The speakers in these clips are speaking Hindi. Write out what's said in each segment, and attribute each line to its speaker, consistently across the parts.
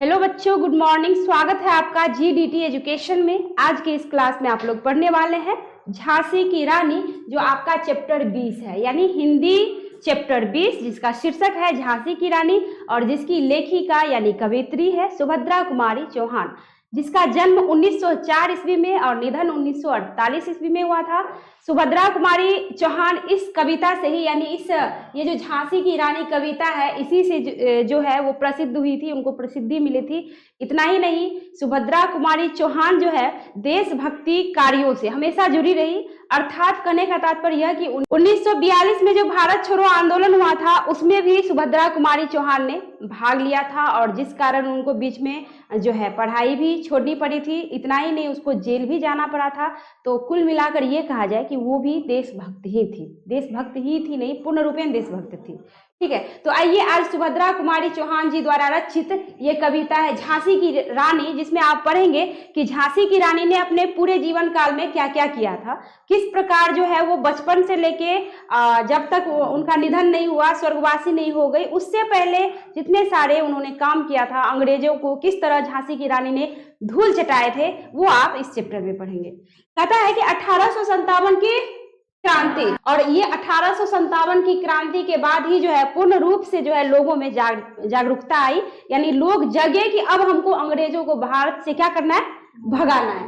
Speaker 1: हेलो बच्चों, गुड मॉर्निंग। स्वागत है आपका जीडीटी एजुकेशन में। आज के इस क्लास में आप लोग पढ़ने वाले हैं झांसी की रानी, जो आपका चैप्टर 20 है, यानी हिंदी चैप्टर 20, जिसका शीर्षक है झांसी की रानी और जिसकी लेखिका यानी कवयित्री है सुभद्रा कुमारी चौहान, जिसका जन्म 1904 ईस्वी में और निधन 1948 ईस्वी में हुआ था। सुभद्रा कुमारी चौहान इस कविता से ही, यानी ये जो झांसी की रानी कविता है, इसी से जो है वो प्रसिद्ध हुई थी, उनको प्रसिद्धि मिली थी। इतना ही नहीं, सुभद्रा कुमारी चौहान जो है देशभक्ति कार्यों से हमेशा जुड़ी रही। अर्थात कहने का तात्पर्य यह कि 1942 में जो भारत छोड़ो आंदोलन हुआ था, उसमें भी सुभद्रा कुमारी चौहान ने भाग लिया था, और जिस कारण उनको बीच में जो है पढ़ाई भी छोड़नी पड़ी थी। इतना ही नहीं, उसको जेल भी जाना पड़ा था। तो कुल मिलाकर ये कहा जाए कि वो भी देशभक्त ही थी। देशभक्त ही थी नहीं, पूर्ण रूपेण देशभक्त थी। ठीक है, तो आइए आज सुभद्रा कुमारी चौहान जी द्वारा रचित ये कविता है झांसी की रानी, जिसमें आप पढ़ेंगे कि झांसी की रानी ने अपने पूरे जीवन काल में क्या क्या किया था, किस प्रकार जो है वो बचपन से लेके जब तक उनका निधन नहीं हुआ, स्वर्गवासी नहीं हो गई, उससे पहले जितने सारे उन्होंने काम किया था, अंग्रेजों को किस तरह झांसी की रानी ने धूल चटाए थे, वो आप इस चैप्टर में पढ़ेंगे। कहता है कि 1857 की क्रांति, और ये 1857 की क्रांति के बाद ही जो है पूर्ण रूप से जो है लोगों में जागरूकता आई, यानी लोग जगे कि अब हमको अंग्रेजों को भारत से क्या करना है, भगाना है।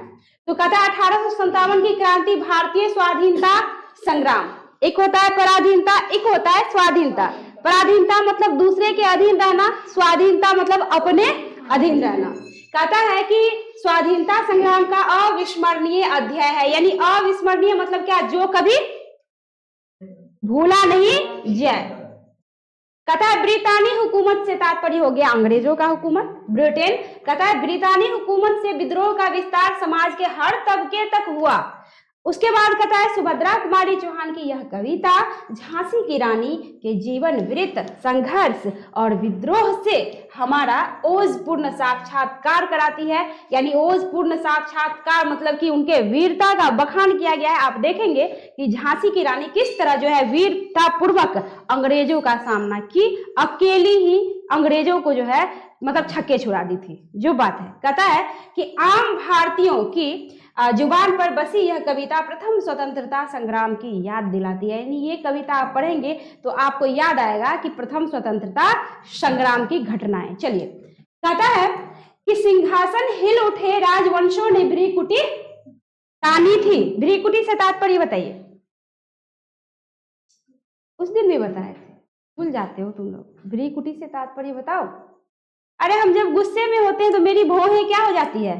Speaker 1: तो कहता है 1857 की क्रांति भारतीय स्वाधीनता संग्राम, एक होता है पराधीनता, एक होता है स्वाधीनता। पराधीनता मतलब दूसरे के अधीन रहना, स्वाधीनता मतलब अपने अधीन रहना। कहता है कि स्वाधीनता संग्राम का अविस्मरणीय अध्याय है, यानी अविस्मरणीय मतलब क्या, जो कभी भूला नहीं जाए। कहता है ब्रितानी हुकूमत से तात्पर्य हो गया अंग्रेजों का हुकूमत, ब्रिटेन। कहता है ब्रितानी हुकूमत से विद्रोह का विस्तार समाज के हर तबके तक हुआ। उसके बाद कहता है सुभद्रा कुमारी चौहान की यह कविता झांसी की रानी के जीवन वृत्त, संघर्ष और विद्रोह से हमारा ओजपूर्ण साक्षात्कार कराती है। यानी ओजपूर्ण साक्षात्कार मतलब कि उनके वीरता का बखान किया गया है। आप देखेंगे कि झांसी की रानी किस तरह जो है वीरता पूर्वक अंग्रेजों का सामना की, अकेली ही अंग्रेजों को जो है मतलब छक्के छुड़ा दी थी, जो बात है। कहता है कि आम भारतीयों की जुबान पर बसी यह कविता प्रथम स्वतंत्रता संग्राम की याद दिलाती है। यानी ये कविता आप पढ़ेंगे तो आपको याद आएगा कि प्रथम स्वतंत्रता संग्राम की घटनाएं। चलिए, कहता है कि सिंहासन हिल उठे राजवंशों ने भ्रिकुटी तानी थी। भ्रिकुटी से तात्पर्य बताइए, उस दिन भी बताए थे, भूल जाते हो तुम लोग। भ्रिकुटी से तात्पर्य बताओ। अरे हम जब गुस्से में होते हैं तो मेरी भौहें क्या हो जाती है,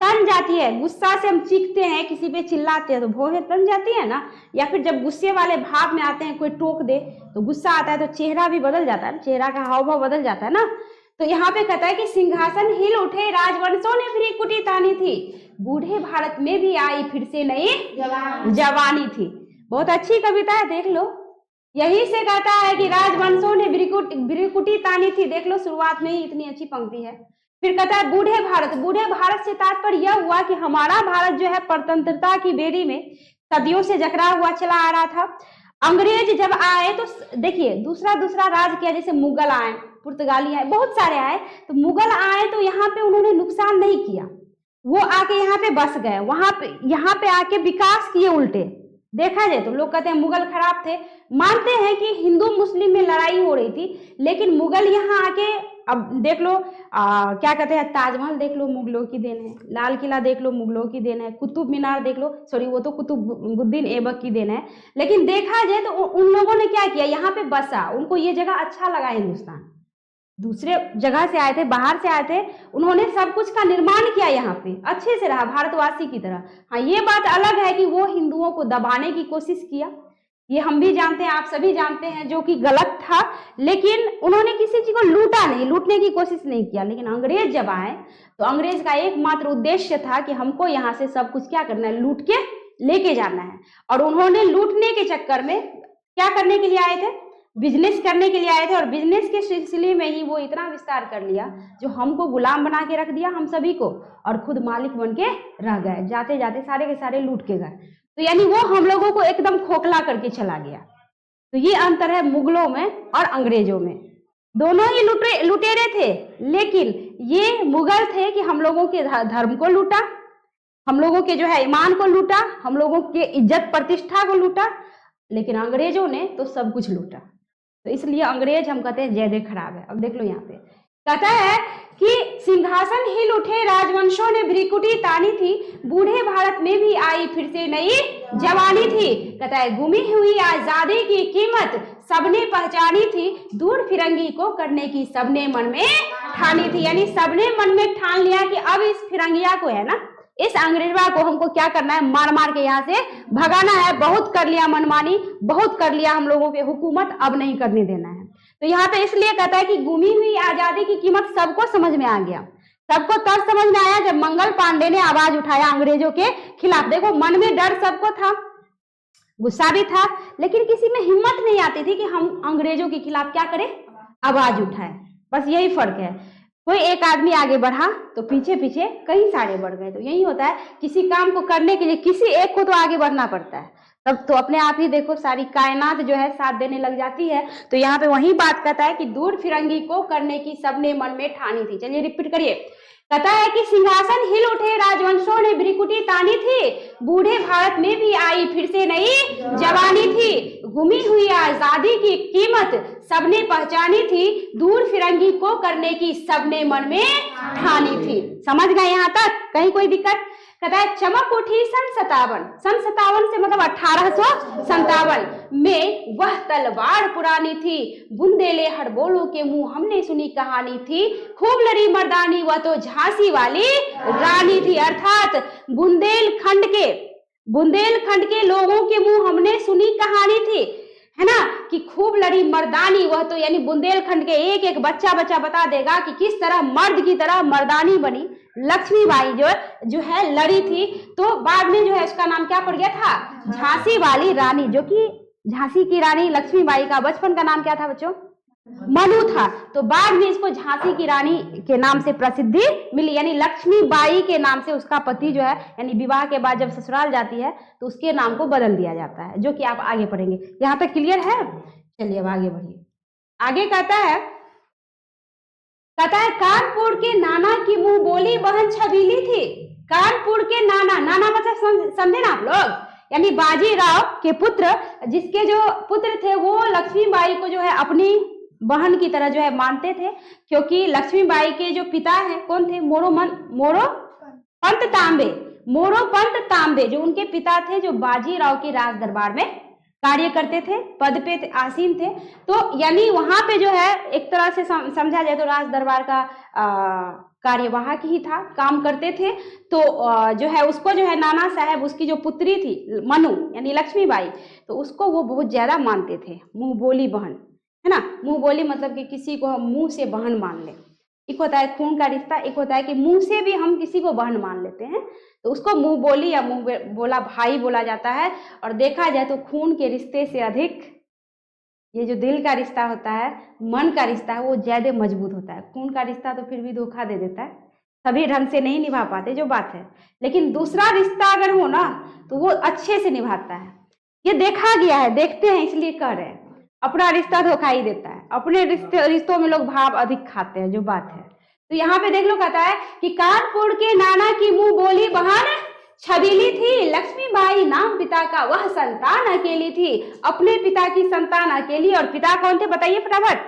Speaker 1: तन जाती है। गुस्सा से हम चीखते हैं, किसी पे चिल्लाते हैं तो भौहें तन जाती है ना। या फिर जब गुस्से वाले भाव में आते हैं, कोई टोक दे तो गुस्सा आता है तो चेहरा भी बदल जाता है, चेहरा का हाव भाव बदल जाता है ना। तो यहाँ पे कहता है कि सिंहासन हिल उठे राजवंशों ने भ्रिकुटी तानी थी, बूढ़े भारत में भी आई फिर से नई जवानी थी। बहुत अच्छी कविता है, देख लो। यही से कहता है कि राजवंशों ने भ्रिकुटी तानी थी। देख लो, शुरुआत में ही इतनी अच्छी पंक्ति है। फिर कहता है बूढ़े भारत। बूढ़े भारत से तात्पर्य यह हुआ कि हमारा भारत जो है परतंत्रता की बेड़ी में सदियों से जकड़ा हुआ चला आ रहा था। अंग्रेज जब आए तो देखिए दूसरा राज किया, जैसे मुगल आए, पुर्तगाली आए, बहुत सारे आए। तो मुगल आए तो यहाँ पे उन्होंने नुकसान नहीं किया, वो आके यहाँ पे बस गए, यहाँ पे आके विकास किए उल्टे। देखा जाए तो लोग कहते हैं मुगल खराब थे, मानते हैं कि हिंदू मुस्लिम में लड़ाई हो रही थी, लेकिन मुगल यहाँ आके, अब देख लो क्या कहते हैं, ताजमहल देख लो मुगलों की देन है, लाल किला देख लो मुगलों की देन है, कुतुब मीनार देख लो, सॉरी वो तो कुतुबुद्दीन ऐबक की देन है। लेकिन देखा जाए तो उन लोगों ने क्या किया, यहाँ पे बसा, उनको ये जगह अच्छा लगा। हिंदुस्तान दूसरे जगह से आए थे, बाहर से आए थे, उन्होंने सब कुछ का निर्माण किया, यहाँ पे अच्छे से रहा भारतवासी की तरह। हाँ, ये बात अलग है कि वो हिंदुओं को दबाने की कोशिश किया, ये हम भी जानते हैं, आप सभी जानते हैं, जो कि गलत था। लेकिन उन्होंने किसी चीज को लूटा नहीं, लूटने की कोशिश नहीं किया। लेकिन अंग्रेज जब आए तो अंग्रेज का एकमात्र उद्देश्य था कि हमको यहाँ से सब कुछ क्या करना है, लूट के लेके जाना है। और उन्होंने लूटने के चक्कर में क्या करने के लिए आए थे, बिजनेस करने के लिए आए थे, और बिजनेस के सिलसिले में ही वो इतना विस्तार कर लिया जो हमको गुलाम बना के रख दिया, हम सभी को, और खुद मालिक बन के रह गए। जाते जाते सारे के सारे लूट के गए। तो यानी वो हम लोगों को एकदम खोखला करके चला गया। तो ये अंतर है मुगलों में और अंग्रेजों में। दोनों ही लुटेरे थे, लेकिन ये मुगल थे कि हम लोगों के धर्म को लूटा, हम लोगों के जो है ईमान को लूटा, हम लोगों के इज्जत प्रतिष्ठा को लूटा, लेकिन अंग्रेजों ने तो सब कुछ लूटा। तो इसलिए अंग्रेज हम कहते हैं ज्यादा खराब है। अब देख लो यहाँ पे कहता है कि सिंहासन हिल उठे राजवंशों ने भ्रिकुटी तानी थी, बूढ़े भारत में भी आई फिर से नई जवानी थी। कहता है गुमी हुई आजादी की कीमत सबने पहचानी थी, दूर फिरंगी को करने की सबने मन में ठानी थी। यानी सबने मन में ठान लिया कि अब इस फिरंगिया को है ना, इस अंग्रेजवा को हमको क्या करना है, मार मार के यहाँ से भगाना है। बहुत कर लिया मनमानी, बहुत कर लिया हम लोगों के हुकूमत, अब नहीं करने देना है। तो यहाँ पे इसलिए कहता है कि गुमी हुई आजादी की कीमत सबको समझ में आ गया। सबको तब समझ में आया जब मंगल पांडे ने आवाज उठाया अंग्रेजों के खिलाफ। देखो मन में डर सबको था, गुस्सा भी था, लेकिन किसी में हिम्मत नहीं आती थी कि हम अंग्रेजों के खिलाफ क्या करें, आवाज उठाए। बस यही फर्क है। कोई एक आदमी आगे बढ़ा तो पीछे पीछे कई सारे बढ़ गए। तो यही होता है, किसी काम को करने के लिए किसी एक को तो आगे बढ़ना पड़ता है, तब तो अपने आप ही देखो सारी कायनात जो है साथ देने लग जाती है। तो यहाँ पे वही बात कहता है कि दूर फिरंगी को करने की सबने मन में ठानी थी। चलिए रिपीट करिए। कहता है कि सिंहासन हिल उठे राजवंशों ने भ्रिकुटी तानी थी, बूढ़े भारत में भी आई फिर से नई जवानी थी, गुमी हुई आजादी की कीमत सबने पहचानी थी, दूर फिरंगी को करने की सबने मन में ठानी थी। समझ गए यहाँ तक? कहीं कोई दिक्कत? कहता है चमक उठी सन 57 से मतलब 1857 में वह तलवार पुरानी थी, बुंदेले हड़बोलों के मुंह हमने सुनी कहानी थी, खूब लड़ी मर्दानी वह तो झांसी वाली रानी थी। अर्थात बुंदेलखंड के लोगों के मुंह हमने सुनी कहानी थी, है ना, कि खूब लड़ी मर्दानी वह तो, यानी बुंदेलखंड के एक एक बच्चा बता देगा कि किस तरह मर्द की तरह मर्दानी बनी लक्ष्मीबाई जो है लड़ी थी। तो बाद में जो है उसका नाम क्या पड़ गया था, झांसी वाली रानी, जो कि झांसी की रानी लक्ष्मीबाई का बचपन का नाम क्या था बच्चों, मनु था। तो बाद में इसको झांसी की रानी के नाम से प्रसिद्धि मिली, यानी लक्ष्मीबाई के नाम से उसका पति जो है, यानी विवाह के बाद जब ससुराल जाती है तो उसके नाम को बदल दिया जाता है, जो कि आप आगे पढ़ेंगे। यहाँ तक क्लियर है? चलिए अब आगे बढ़िए। आगे कहता है कानपुर के नाना की मुंह बोली बहन छबीली थी। कानपुर के नाना मतलब समझे ना आप लोग, यानी बाजीराव के पुत्र, जिसके जो पुत्र थे वो लक्ष्मीबाई को जो है अपनी बहन की तरह जो है मानते थे, क्योंकि लक्ष्मीबाई के जो पिता हैं कौन थे, मोरोपंत तांबे जो उनके पिता थे, जो बाजीराव के राज दरबार में कार्य करते थे, पद पे आसीन थे। तो यानी वहां पे जो है एक तरह से समझा जाए तो राज दरबार का कार्यवाहक ही था, काम करते थे। तो जो है उसको जो है नाना साहब, उसकी जो पुत्री थी मनु यानी लक्ष्मीबाई, तो उसको वो बहुत ज्यादा मानते थे। मुंह बोली बहन, है ना, मुंह बोली मतलब कि किसी को हम मुंह से बहन मान ले। एक होता है खून का रिश्ता, एक होता है कि मुंह से भी हम किसी को बहन मान लेते हैं, तो उसको मुंह बोली या मुंह बोला भाई बोला जाता है। और देखा जाए तो खून के रिश्ते से अधिक ये जो दिल का रिश्ता होता है, मन का रिश्ता है, वो ज्यादा मजबूत होता है। खून का रिश्ता तो फिर भी धोखा दे देता है, सभी ढंग से नहीं निभा पाते जो बात है, लेकिन दूसरा रिश्ता अगर हो ना तो वो अच्छे से निभाता है। ये देखा गया है, देखते हैं इसलिए कह रहे हैं। अपना रिश्ता धोखा ही देता है, अपने रिश्तों में लोग भाव अधिक खाते हैं जो बात है। तो यहाँ पे देख लो कहता है कि कानपुर के नाना की मुंह बोली बहन छबीली थी, लक्ष्मीबाई नाम पिता का वह संतान अकेली थी, अपने पिता की संतान अकेली। और पिता कौन थे बताइए फटाफट,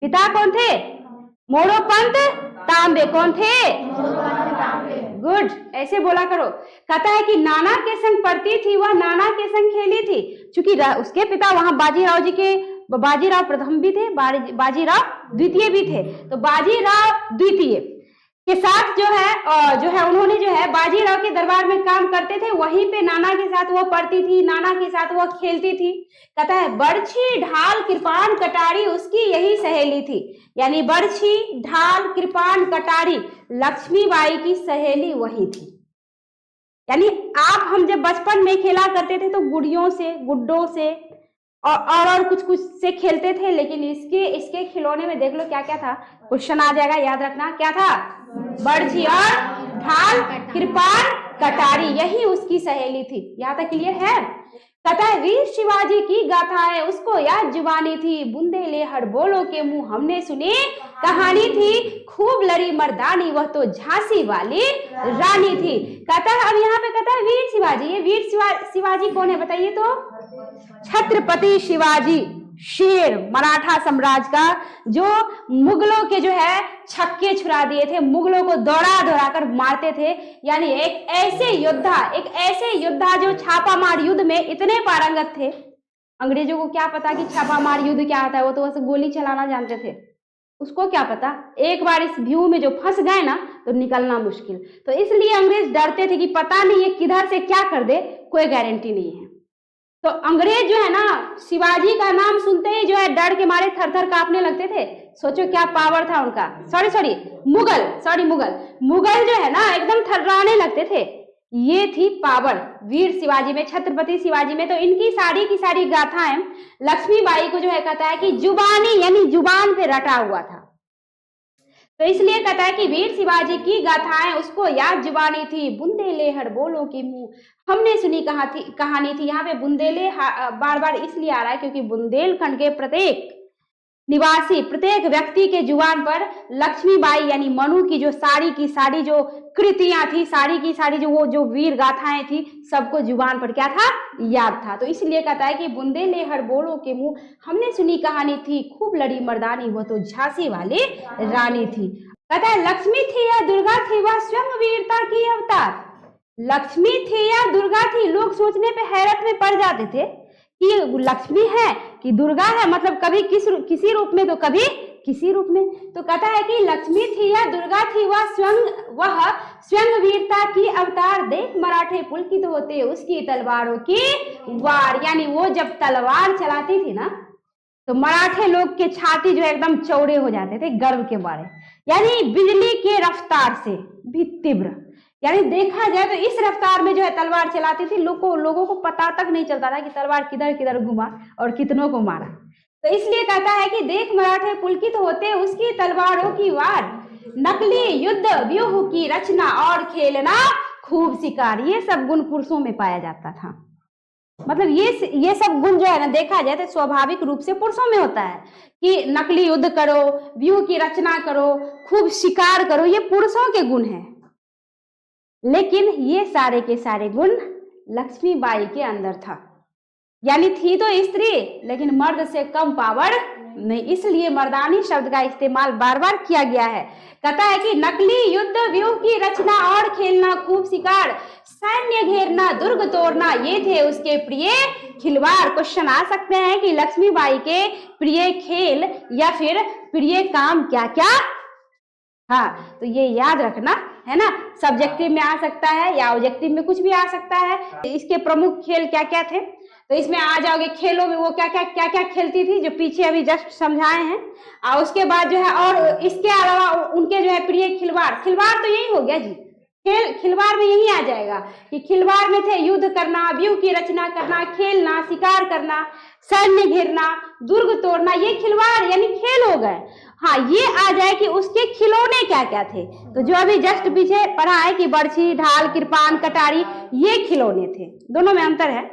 Speaker 1: पिता कौन थे, मोरोपंत तांबे। कौन थे, गुड, ऐसे बोला करो। कहता है कि नाना के संग पढ़ती थी, वह नाना के संग खेली थी। चूंकि उसके पिता वहां बाजीराव जी के, बाजीराव प्रथम भी थे, बाजीराव द्वितीय भी थे। तो बाजीराव द्वितीय के साथ जो है उन्होंने जो है बाजीराव के दरबार में काम करते थे, वहीं पे नाना के साथ वो पढ़ती थी, नाना के साथ वो खेलती थी। कहता है बर्छी ढाल कृपाण कटारी उसकी यही सहेली थी, यानी बर्छी ढाल कृपाण कटारी लक्ष्मीबाई की सहेली वही थी। यानी आप हम जब बचपन में खेला करते थे तो गुड़ियों से, गुड्डों से और कुछ से खेलते थे, लेकिन इसके खिलौने में देख लो क्या क्या था। क्वेश्चन आ जाएगा, याद रखना क्या था, बर्छी और ढाल कृपाण कटारी, यही उसकी सहेली थी। यहाँ तक क्लियर है? कहता है वीर शिवाजी की गाथाएं उसको याद जुबानी थी, बुंदेले हड़बोलों के मुंह हमने सुनी कहानी थी, खूब लड़ी मर्दानी वह तो झांसी वाली रानी थी। कहता है अब यहाँ पे कहता है वीर शिवाजी, ये वीर शिवाजी कौन है बताइए तो? छत्रपति शिवाजी, शेर मराठा साम्राज्य का, जो मुगलों के जो है छक्के छुड़ा दिए थे, मुगलों को दौड़ा दौड़ा कर मारते थे। यानी एक ऐसे योद्धा जो छापामार युद्ध में इतने पारंगत थे, अंग्रेजों को क्या पता कि छापामार युद्ध क्या होता है, वो तो बस गोली चलाना जानते थे, उसको क्या पता। एक बार इस व्यू में जो फंस गए ना तो निकलना मुश्किल। तो इसलिए अंग्रेज डरते थे कि पता नहीं ये किधर से क्या कर दे, कोई गारंटी नहीं है। तो अंग्रेज जो है ना शिवाजी का नाम सुनते ही जो है डर के मारे थर थर कांपने लगते थे। सोचो क्या पावर था उनका। मुगल जो है ना एकदम थर्राने लगते थे। ये थी पावर वीर शिवाजी में, छत्रपति शिवाजी में। तो इनकी की सारी गाथाएं लक्ष्मीबाई को जो है कहता है कि जुबानी यानी जुबान पे रटा हुआ था। तो इसलिए कहता है कि वीर शिवाजी की गाथाएं उसको याद जुबानी थी, बुंदेले हड़बोलों की मुंह हमने सुनी कहानी थी। यहाँ पे बुंदेले बार बार इसलिए आ रहा है क्योंकि बुंदेलखंड के प्रत्येक निवासी, प्रत्येक व्यक्ति के जुबान पर लक्ष्मीबाई यानी मनु की जो सारी जो कृतियां थी, सारी जो वीर गाथाएं थी, सबको जुबान पर क्या था, याद था। तो इसलिए कहता है कि बुंदेले हड़बोलों के मुंह हमने सुनी कहानी थी, खूब लड़ी मर्दानी वो तो झांसी वाली रानी थी। कहता है लक्ष्मी थी या दुर्गा थी वह स्वयं वीरता की अवतार। लक्ष्मी थी या दुर्गा थी, लोग सोचने पे हैरत में पड़ जाते थे कि लक्ष्मी है कि दुर्गा है, मतलब कभी किसी रूप में तो कभी किसी रूप में। तो कहता है कि लक्ष्मी थी या दुर्गा थी वह स्वयं वीरता की अवतार, देख मराठे पुलकित होते उसकी तलवारों की वार। यानी वो जब तलवार चलाती थी ना तो मराठे लोग के छाती जो एकदम चौड़े हो जाते थे गर्व के मारे। यानी बिजली के रफ्तार से भी तीव्र, यानी देखा जाए तो इस रफ्तार में जो है तलवार चलाती थी, लोगों को पता तक नहीं चलता था कि तलवार किधर किधर घुमा और कितनों को मारा। तो इसलिए कहता है कि देख मराठे पुलकित होते उसकी तलवारों की वार, नकली युद्ध व्यूह की रचना और खेलना खूब शिकार। ये सब गुण पुरुषों में पाया जाता था। मतलब ये सब गुण जो है ना देखा जाए तो स्वाभाविक रूप से पुरुषों में होता है कि नकली युद्ध करो, व्यूह की रचना करो, खूब शिकार करो, ये पुरुषों के गुण हैं। लेकिन ये सारे के सारे गुण लक्ष्मीबाई के अंदर था। यानी थी तो स्त्री लेकिन मर्द से कम पावर नहीं, इसलिए मर्दानी शब्द का इस्तेमाल बार बार किया गया है। कहता है कि नकली युद्ध व्यूह की रचना और खेलना खूब शिकार, सैन्य घेरना दुर्ग तोड़ना ये थे उसके प्रिय खिलवाड़। क्वेश्चन आ सकते हैं कि लक्ष्मीबाई के प्रिय खेल या फिर प्रिय काम क्या क्या। हाँ, तो ये याद रखना है ना, सब्जेक्टिव में आ सकता है या ऑब्जेक्टिव में कुछ भी आ सकता है। इसके प्रमुख खेल क्या क्या थे तो इसमें आ जाओगे। खेलों में वो क्या क्या खेलती थी जो पीछे अभी जस्ट समझाए हैं, और उसके बाद जो है और इसके अलावा उनके जो है प्रिय खिलवाड़ तो यही हो गया जी। खिलवाड़ में यही आ जाएगा कि खिलवाड़ में थे युद्ध करना, व्यूह की रचना करना, खेलना, शिकार करना, सैन्य घेरना, दुर्ग तोड़ना, ये खिलवाड़ यानी खेल हो गए। हाँ, ये आ जाए कि उसके खिलौने क्या क्या थे। तो जो अभी जस्ट पीछे पढ़ा है कि बर्छी, ढाल, किरपान, कटारी, ये खिलौने थे, दोनों में अंतर है।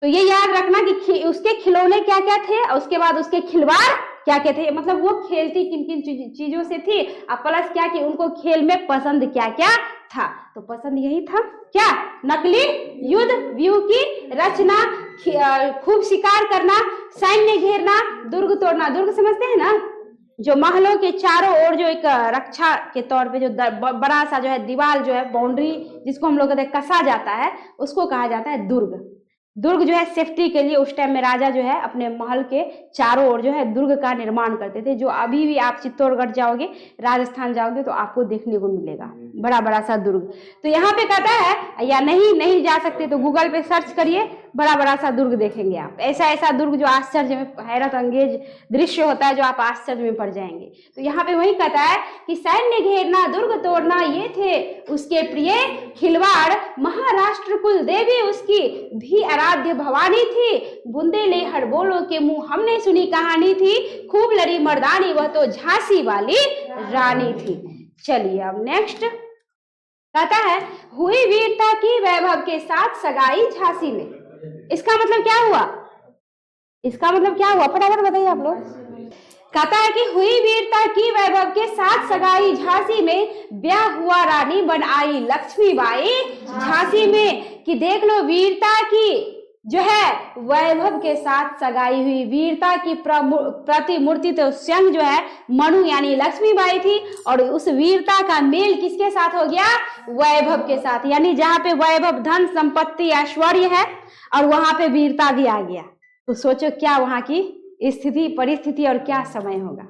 Speaker 1: तो ये याद रखना कि उसके खिलौने क्या क्या थे और उसके बाद उसके खिलवाड़ क्या क्या थे, मतलब वो खेलती किन किन चीजों से थी, और प्लस क्या कि उनको खेल में पसंद क्या क्या था। तो पसंद यही था क्या, नकली युद्ध व्यूह की रचना, खूब शिकार करना, सैन्य घेरना, दुर्ग तोड़ना। दुर्ग समझते हैं ना, जो महलों के चारों ओर जो एक रक्षा के तौर पे जो बड़ा सा जो है दीवार जो है बाउंड्री जिसको हम लोग कहते हैं कसा जाता है, उसको कहा जाता है दुर्ग। दुर्ग जो है सेफ्टी के लिए उस टाइम में राजा जो है अपने महल के चारों ओर जो है दुर्ग का निर्माण करते थे, जो अभी भी आप चित्तौड़गढ़ जाओगे, राजस्थान जाओगे तो आपको देखने को मिलेगा, बड़ा बड़ा सा दुर्ग। तो यहाँ पे कहता है, या नहीं जा सकते तो गूगल पे सर्च करिए, बड़ा बड़ा सा दुर्ग देखेंगे आप। ऐसा दुर्ग जो आश्चर्य में, हैरत अंगेज दृश्य होता है जो आप आश्चर्य में पड़ जाएंगे। तो यहाँ पे वही कहता है कि सैन्य घेरना, दुर्ग तोड़ना ये थे उसके प्रिय खिलवाड़, महाराष्ट्र कुल देवी उसकी भी आराध्य भवानी थी, बुंदेले हड़बोलों के मुंह हमने सुनी कहानी थी, खूब लड़ी मर्दानी वह तो झांसी वाली रानी थी। चलिए अब नेक्स्ट कहता है, हुई वीरता की वैभव के साथ सगाई झांसी में। इसका मतलब क्या हुआ? इसका मतलब क्या हुआ? फटाफट बताइए आप लोग। कहता है कि हुई वीरता की वैभव के साथ सगाई, झांसी में ब्याह हुआ रानी बन आई लक्ष्मीबाई झांसी में। कि देख लो, वीरता की जो है वैभव के साथ सगाई हुई, वीरता की प्रतिमूर्ति तो स्वयं जो है मनु यानी लक्ष्मीबाई थी, और उस वीरता का मेल किसके साथ हो गया? वैभव के साथ। यानी जहां पे वैभव, धन संपत्ति, ऐश्वर्य है, और वहां पे वीरता भी आ गया, तो सोचो क्या वहां की स्थिति, परिस्थिति और क्या समय होगा,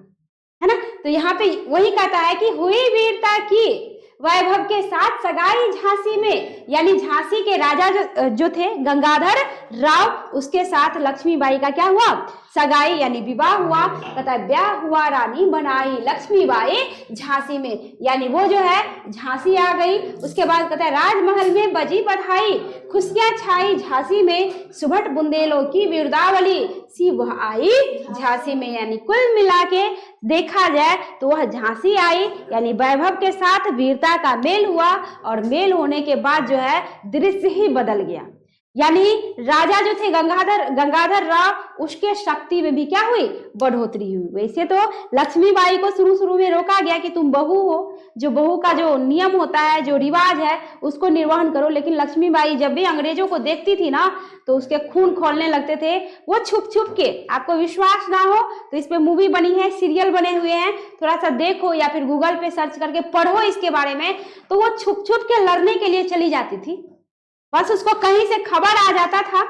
Speaker 1: है ना। तो यहाँ पे वही कहता है कि हुई वीरता की वैभव के साथ सगाई झांसी में, यानी झांसी के राजा जो थे गंगाधर राव, उसके साथ लक्ष्मीबाई का क्या हुआ? सगाई यानी विवाह हुआ। कहता है ब्याह हुआ रानी बनाई लक्ष्मीबाई झांसी में, यानी वो जो है झांसी आ गई। उसके बाद कहता है राजमहल में बजी बधाई, खुशियां छाई झांसी में, सुभट बुंदेलों की वीरदावली सी वह आई झांसी में। यानी कुल मिला के देखा जाए तो वह झांसी आई, यानी वैभव के साथ वीरता का मेल हुआ, और मेल होने के बाद जो है दृश्य ही बदल गया। यानी राजा जो थे गंगाधर राव, उसके शक्ति में भी क्या हुई? बढ़ोतरी हुई। वैसे तो लक्ष्मीबाई को शुरू में रोका गया कि तुम बहू हो, जो बहू का जो नियम होता है, जो रिवाज है, उसको निर्वहन करो। लेकिन लक्ष्मीबाई जब भी अंग्रेजों को देखती थी ना, तो उसके खून खौलने लगते थे। वो छुप छुप के, आपको विश्वास ना हो तो इस पे मूवी बनी है, सीरियल बने हुए हैं, थोड़ा सा देखो या फिर गूगल पे सर्च करके पढ़ो इसके बारे में। तो वो छुप छुप के लड़ने के लिए चली जाती थी। बस उसको कहीं से खबर आ जाता था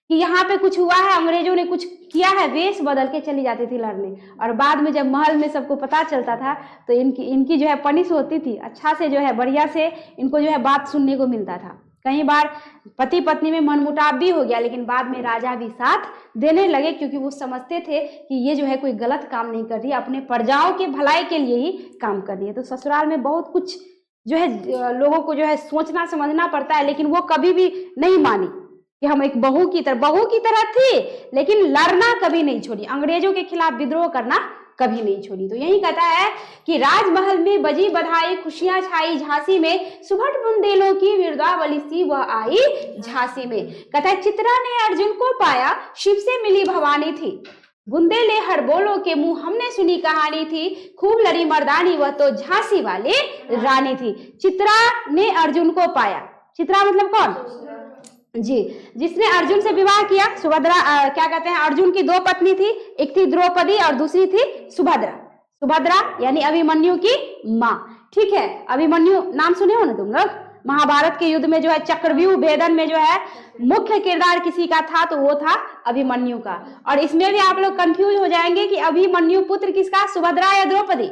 Speaker 1: कि यहाँ पे कुछ हुआ है, अंग्रेजों ने कुछ किया है, वेश बदल के चली जाती थी लड़ने। और बाद में जब महल में सबको पता चलता था तो इनकी जो है पनिश होती थी, अच्छा से जो है बढ़िया से इनको जो है बात सुनने को मिलता था। कई बार पति पत्नी में मनमुटाव भी हो गया, लेकिन बाद में राजा भी साथ देने लगे, क्योंकि वो समझते थे कि ये जो है कोई गलत काम नहीं कर रही, अपने प्रजाओं के भलाई के लिए ही काम कर रही है। तो ससुराल में बहुत कुछ जो है लोगों को जो है सोचना समझना पड़ता है, लेकिन वो कभी भी नहीं मानी कि हम एक बहू की तरह थी, लेकिन लड़ना कभी नहीं छोड़ी, अंग्रेजों के खिलाफ विद्रोह करना कभी नहीं छोड़ी। तो यही कहता है कि राजमहल में बजी बधाई, खुशियां छाई झांसी में, सुभट बुंदेलों की वीरदावली सी वह आई झांसी में। कहता है चित्रा ने अर्जुन को पाया, शिव से मिली भवानी थी, बुंदेले हर बोलो के मुंह हमने सुनी कहानी थी, खूब लड़ी मर्दानी वह तो झांसी वाली रानी थी। चित्रा ने अर्जुन को पाया, चित्रा मतलब कौन जी? जिसने अर्जुन से विवाह किया। सुभद्रा क्या कहते हैं, अर्जुन की दो पत्नी थी, एक थी द्रौपदी और दूसरी थी सुभद्रा यानी अभिमन्यु की माँ। ठीक है, अभिमन्यु नाम सुने हो ना तुम लोग? महाभारत के युद्ध में जो है चक्रव्यूह भेदन में जो है मुख्य किरदार किसी का था, तो वो था अभिमन्यु का। और इसमें भी आप लोग कंफ्यूज हो जाएंगे कि अभिमन्यु पुत्र किसका, सुभद्रा या द्रौपदी?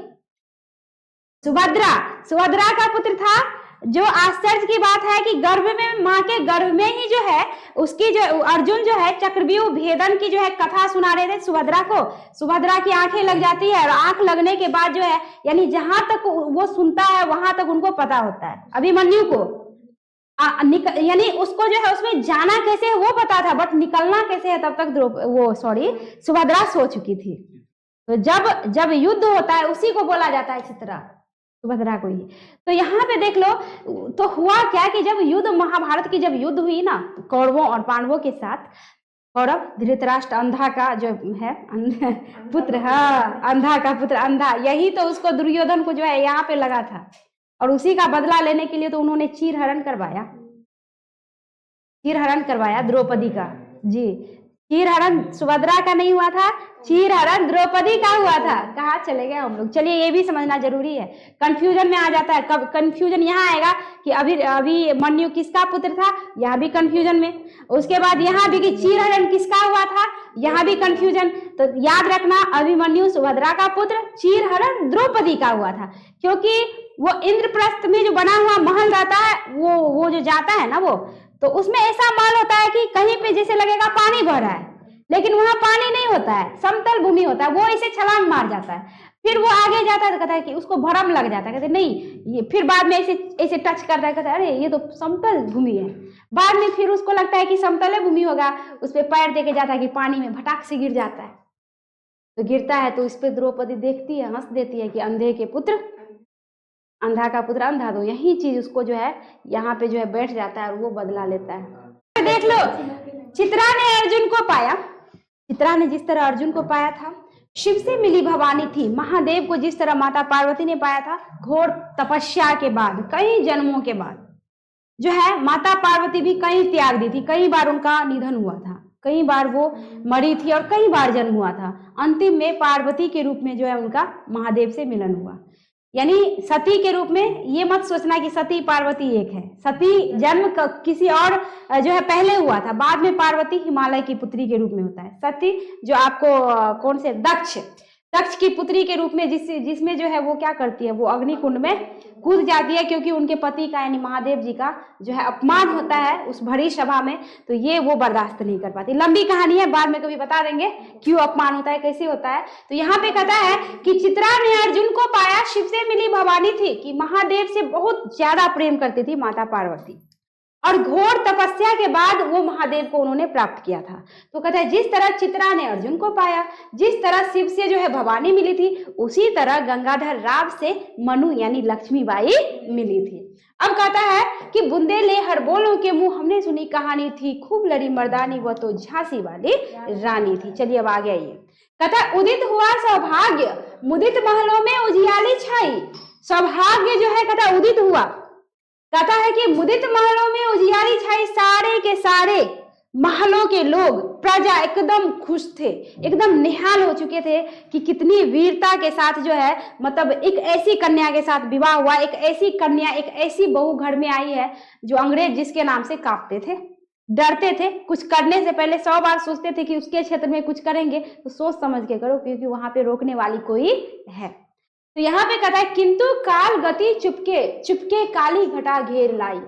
Speaker 1: सुभद्रा का पुत्र था। जो आश्चर्य की बात है कि गर्भ में, माँ के गर्भ में ही जो है उसकी जो अर्जुन जो है चक्रव्यूह भेदन की जो है कथा सुना रहे थे सुभद्रा को। सुभद्रा की आंखें लग जाती है, और आंख लगने के बाद जो है यानी जहां तक वो सुनता है वहां तक उनको पता होता है अभिमन्यु को, यानी उसको जो है उसमें जाना कैसे है वो पता था, बट निकलना कैसे है तब तक सुभद्रा सो चुकी थी। तो जब युद्ध होता है उसी को बोला जाता है चित्रा, सुभद्रा को ही। तो यहाँ पे देख लो, तो हुआ क्या कि जब युद्ध, महाभारत की जब युद्ध हुई ना कौरवों और पांडवों के साथ, कौरव धृतराष्ट्र अंधा का जो है पुत्र, हाँ अंधा का पुत्र, अंधा, यही तो उसको दुर्योधन को जो है यहाँ पे लगा था, और उसी का बदला लेने के लिए तो उन्होंने चीरहरण करवाया द्रौपदी का। जी, चीरहरण सुभद्रा का नहीं हुआ था, चीरहरण द्रौपदी का हुआ था। कहाँ चले गए हम लोग? चलिए ये भी समझना जरूरी है, कंफ्यूजन में आ जाता है। कब कंफ्यूजन यहाँ आएगा कि अभिमन्यु किसका पुत्र था, यहाँ भी कंफ्यूजन में। उसके बाद यहाँ भी कि चीरहरण किसका हुआ था, यहाँ भी कंफ्यूजन। तो याद रखना, अभिमन्यु सुभद्रा का पुत्र, चीरहरण द्रौपदी का हुआ था। क्योंकि वो इंद्रप्रस्थ में जो बना हुआ महल रहता है, वो जो जाता है ना, वो तो उसमें ऐसा माल होता है कि कहीं पे जैसे लगेगा पानी बह रहा है, लेकिन वहां पानी नहीं होता है, समतल भूमि होता है। वो इसे छलांग मार जाता है, फिर वो आगे जाता है तो कहता है कि उसको भरम लग जाता है, कहते नहीं ये, फिर बाद में ऐसे टच करता है, कहता है अरे ये तो समतल भूमि है। बाद में फिर उसको लगता है कि समतल भूमि होगा, उस पर पैर देके जाता है कि पानी में भटाक से गिर जाता है। तो गिरता है तो इस पे द्रौपदी देखती है, हंस देती है कि अंधे के पुत्र, अंधा का पुत्र अंधा। तो यही चीज उसको जो है यहाँ पे जो है बैठ जाता है और वो बदला लेता है। देख लो, चित्रा ने अर्जुन को पाया, चित्रा ने जिस तरह अर्जुन को पाया था, शिव से मिली भवानी थी, महादेव को जिस तरह माता पार्वती ने पाया था, घोर तपस्या के बाद, कई जन्मों के बाद जो है माता पार्वती भी कई त्याग दी थी, कई बार उनका निधन हुआ था, कई बार वो मरी थी और कई बार जन्म हुआ था। अंतिम में पार्वती के रूप में जो है उनका महादेव से मिलन हुआ। यानी सती के रूप में, ये मत सोचना कि सती पार्वती एक है, सती जन्म किसी और जो है पहले हुआ था, बाद में पार्वती हिमालय की पुत्री के रूप में होता है। सती जो आपको कौन से दक्ष की पुत्री के रूप में जिसमें जो है वो क्या करती है, वो अग्निकुंड में कूद जाती है, क्योंकि उनके पति का यानी महादेव जी का जो है अपमान होता है उस भरी सभा में, तो ये वो बर्दाश्त नहीं कर पाती। लंबी कहानी है, बाद में कभी बता देंगे क्यों अपमान होता है, कैसे होता है। तो यहाँ पे कहता है कि चित्रा ने अर्जुन को पाया, शिव से मिली भवानी थी, कि महादेव से बहुत ज्यादा प्रेम करती थी माता पार्वती, और घोर तपस्या के बाद वो महादेव को उन्होंने प्राप्त किया था। तो कहता है जिस तरह चित्रा ने अर्जुन को पाया, जिस तरह शिव से जो है भवानी मिली थी, उसी तरह गंगाधर राव से मनु यानी लक्ष्मीबाई मिली थी। अब कहता है कि बूंदे ले हर बोलों के मुंह, हमने सुनी कहानी थी, खूब लड़ी मर्दानी, वह तो झांसी वाली रानी थी। चलिए अब आगे आइए। कहता है उदित हुआ सौभाग्य, मुदित महलों में उजियाली छाई। सौभाग्य जो है कहता है उदित हुआ, कहता है कि मुदित महलों में उजियारी छाई, सारे के सारे महलों के लोग, प्रजा एकदम खुश थे, एकदम निहाल हो चुके थे कि कितनी वीरता के साथ जो है, मतलब एक ऐसी कन्या के साथ विवाह हुआ, एक ऐसी कन्या, एक ऐसी बहू घर में आई है जो अंग्रेज जिसके नाम से कांपते थे, डरते थे, कुछ करने से पहले 100 बार सोचते थे कि उसके क्षेत्र में कुछ करेंगे तो सोच समझ के करो, क्योंकि वहां पे रोकने वाली कोई है। तो यहाँ पे कहता है किंतु काल गति चुपके चुपके काली घटा घेर लाई।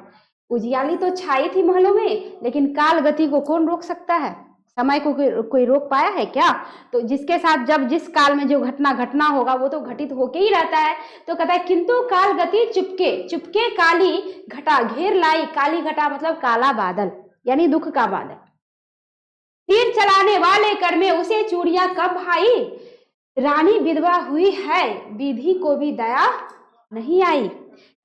Speaker 1: उजियाली तो छाई थी महलों में, लेकिन काल गति को कौन रोक सकता है? समय को कोई रोक पाया है क्या? तो जिसके साथ जब जिस काल में जो घटना घटना होगा वो तो घटित होके ही रहता है। तो कहता है किंतु काल गति चुपके चुपके काली घटा घेर लाई। काली घटा मतलब काला बादल, यानी दुख का बादल। तीर चलाने वाले कर में उसे चूड़ियां कब भाई, रानी विधवा हुई है, विधि को भी दया नहीं आई।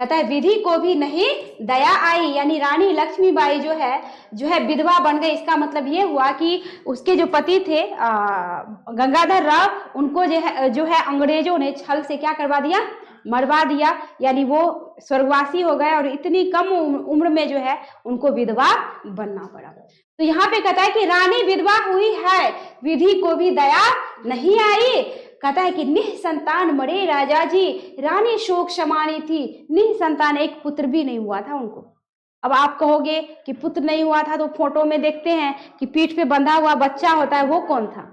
Speaker 1: कहता है विधि को भी नहीं दया आई, यानी रानी लक्ष्मीबाई जो है विधवा बन गई। इसका मतलब ये हुआ कि उसके जो पति थे गंगाधर राव, उनको जो है अंग्रेजों ने छल से क्या करवा दिया, मरवा दिया, यानी वो स्वर्गवासी हो गए और इतनी कम उम्र में जो है उनको विधवा बनना पड़ा। तो यहाँ पे कहता है कि रानी विधवा हुई है, विधि को भी दया नहीं आई। कहता है कि निःसंतान मरे राजा जी, रानी शोक समानी थी, निःसंतान, एक पुत्र भी नहीं हुआ था उनको। अब आप कहोगे कि पुत्र नहीं हुआ था, तो फोटो में देखते हैं कि पीठ पे बंधा हुआ बच्चा होता है, वो कौन था?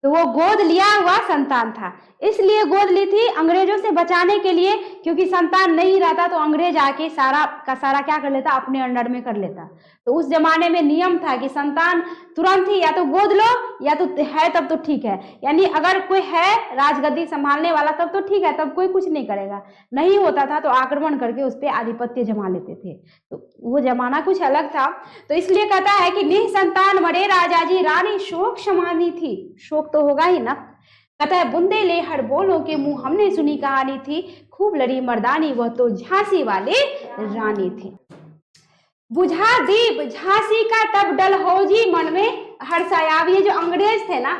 Speaker 1: तो वो गोद लिया हुआ संतान था। इसलिए गोद ली थी अंग्रेजों से बचाने के लिए, क्योंकि संतान नहीं रहता तो अंग्रेज आके सारा का सारा क्या कर लेता, अपने अंडर में कर लेता। तो उस जमाने में नियम था कि संतान तुरंत ही या तो गोद लो, या तो है तब तो ठीक है, यानी अगर कोई है राजगद्दी संभालने वाला तब तो ठीक है, तब कोई कुछ नहीं करेगा। नहीं होता था तो आक्रमण करके उस पर आधिपत्य जमा लेते थे। तो वो जमाना कुछ अलग था। तो इसलिए कहता है कि निःसंतान मरे राजा जी, रानी शोक समानी थी। शोक तो होगा ही ना। कहता है बुंदे ले हर बोलों के मुंह, हमने सुनी कहानी थी, खूब लड़ी मर्दानी, वह तो झांसी वाली रानी थी। बुझा दीप झांसी का तब डलहौजी मन में हर्षाया। ये जो अंग्रेज थे ना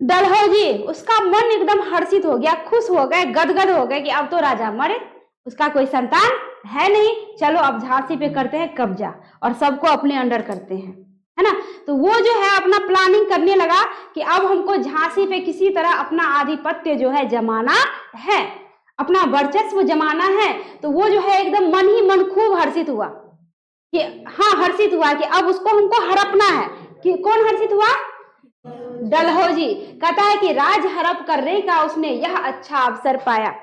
Speaker 1: डलहौजी, उसका मन एकदम हर्षित हो गया, खुश हो गए, गदगद हो गए कि अब तो राजा मरे, उसका कोई संतान है नहीं, चलो अब झांसी पे करते हैं कब्जा और सबको अपने अंडर करते हैं, है ना। तो वो जो है अपना प्लानिंग करने लगा कि अब हमको झांसी पे किसी तरह अपना आधिपत्य जो है जमाना है, अपना वर्चस्व जमाना है। तो वो जो है एकदम मन ही मन खूब हर्षित हुआ कि हाँ, हर्षित हुआ कि अब उसको हमको हड़पना है। कि कौन हर्षित हुआ? डलहौजी। कहता है कि राज हड़प करने का उसने यह अच्छा अवसर पाया।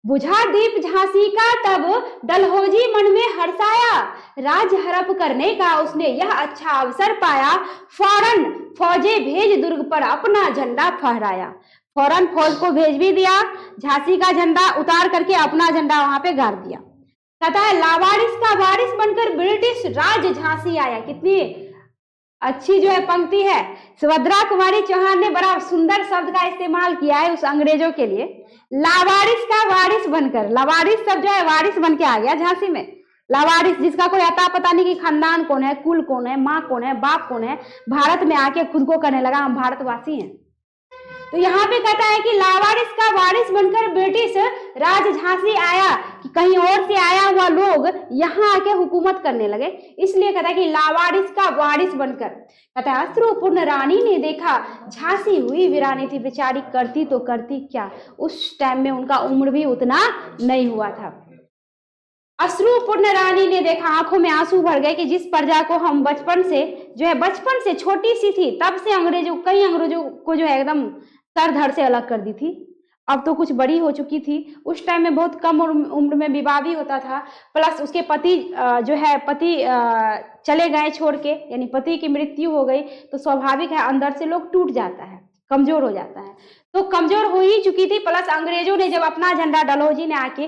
Speaker 1: बुझा दीप झांसी का तब डलहौजी मन में हर्षाया, राज हड़प करने का उसने यह अच्छा अवसर पाया। फौरन फौजे भेज दुर्ग पर अपना झंडा फहराया। फौरन फौज को भेज भी दिया, झांसी का झंडा उतार करके अपना झंडा वहां पे गाड़ दिया। कहता है लावारिस का वारिस बनकर ब्रिटिश राज झांसी आया। कितनी अच्छी जो है पंक्ति है। सुभद्रा कुमारी चौहान ने बड़ा सुंदर शब्द का इस्तेमाल किया है उस अंग्रेजों के लिए। लावारिस का वारिस बनकर, लावारिस सब जो है वारिस बन के आ गया झांसी में। लावारिस, जिसका कोई अता पता नहीं कि खानदान कौन है, कुल कौन है, माँ कौन है, बाप कौन है, भारत में आके खुद को कहने लगा हम भारतवासी हैं। तो यहाँ पे कहता है कि लावारिस का वारिस बनकर ब्रिटिश राज झांसी आया, कि कहीं और से आया हुआ लोग यहाँ आके हुकूमत करने लगे, इसलिए कहता है कि लावारिस का वारिस बनकर। कहता है अश्रुपूर्ण रानी ने देखा झांसी हुई वीरानी थी, बेचारी करती तो करती क्या, उस टाइम में उनका उम्र भी उतना नहीं हुआ था। अश्रुपूर्ण रानी ने देखा, आंखों में आंसू भर गए कि जिस प्रजा को हम बचपन से छोटी सी थी, तब से कई अंग्रेजों को जो है एकदम सर धड़ से अलग कर दी थी, अब तो कुछ बड़ी हो चुकी थी। उस टाइम में बहुत कम उम्र में विवाह भी होता था, प्लस उसके पति चले गए छोड़ के, यानी पति की मृत्यु हो गई, तो स्वाभाविक है अंदर से लोग टूट जाता है, कमजोर हो जाता है। तो कमजोर हो ही चुकी थी, प्लस अंग्रेजों ने जब अपना झंडा, डलहौजी ने आके